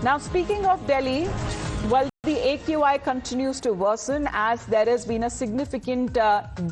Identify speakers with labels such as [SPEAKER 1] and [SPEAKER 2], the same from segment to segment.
[SPEAKER 1] Now, speaking of Delhi, well, the AQI continues to worsen as there has been a significant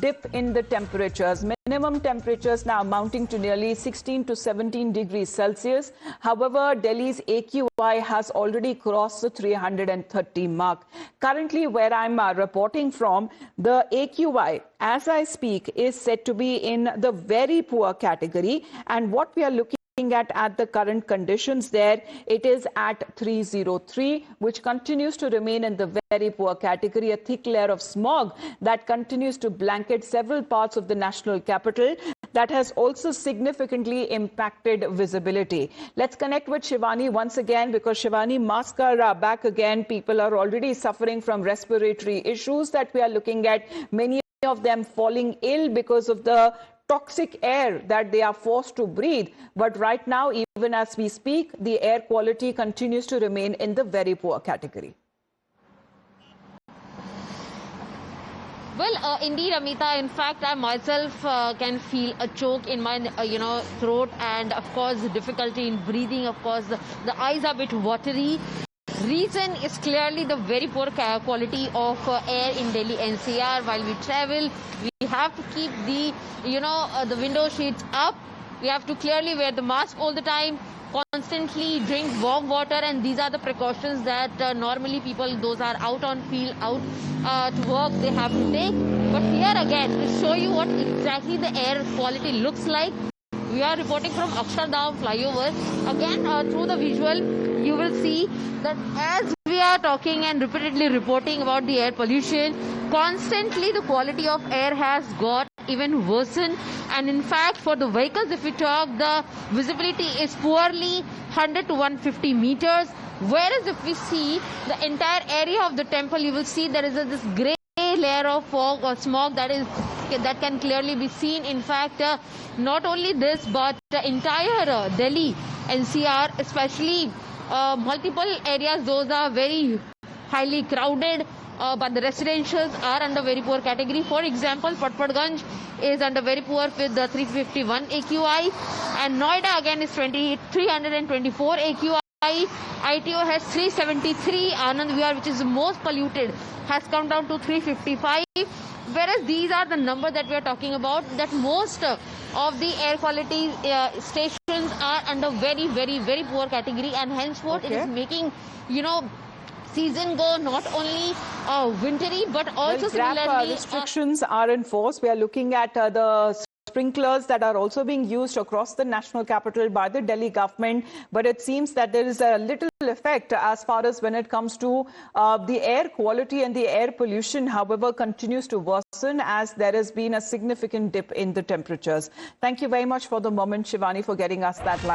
[SPEAKER 1] dip in the temperatures. Minimum temperatures now amounting to nearly 16 to 17 degrees Celsius. However, Delhi's AQI has already crossed the 330 mark. Currently, where I'm reporting from, the AQI, as I speak, is said to be in the very poor category. And what we are looking at the current conditions there, it is at 303, which continues to remain in the very poor category, a thick layer of smog that continues to blanket several parts of the national capital. That has also significantly impacted visibility. Let's connect with Shivani once again, because Shivani, masks are back again. People are already suffering from respiratory issues that we are looking at, many of them falling ill because of the toxic air that they are forced to breathe. But right now, even as we speak, the air quality continues to remain in the very poor category.
[SPEAKER 2] Well, indeed, Amita. In fact, I myself can feel a choke in my, throat, and of course, difficulty in breathing. Of course, the eyes are a bit watery. Reason is clearly the very poor quality of air in Delhi NCR. While we travel, we have to keep the, the window sheets up. We have to clearly wear the mask all the time, constantly drink warm water, and these are the precautions that normally people, those are out on field, out to work, they have to take. But here again, to show you what exactly the air quality looks like, we are reporting from Akshardham flyover. Again, through the visual, you will see that as we are talking and repeatedly reporting about the air pollution, constantly the quality of air has got even worsened. And in fact, for the vehicles, if we talk, the visibility is poorly 100 to 150 meters. Whereas if we see the entire area of the temple, you will see there is this grey layer of fog or smog that can clearly be seen. In fact, not only this, but the entire Delhi NCR, especially multiple areas, those are very highly crowded, but the residentials are under very poor category. For example, Patparganj is under very poor with the 351 AQI, and Noida again is 324 AQI. ITO has 373. Anand Vihar, which is the most polluted, has come down to 355. Whereas these are the numbers that we are talking about, that most of the air quality stations are under very, very, very poor category, and henceforth it is making, season go not only wintry but also similarly
[SPEAKER 1] restrictions are in force. We are looking at the sprinklers that are also being used across the national capital by the Delhi government, but it seems that there is a little effect as far as when it comes to the air quality, and the air pollution, however, continues to worsen as there has been a significant dip in the temperatures. Thank you very much for the moment, Shivani, for getting us that live.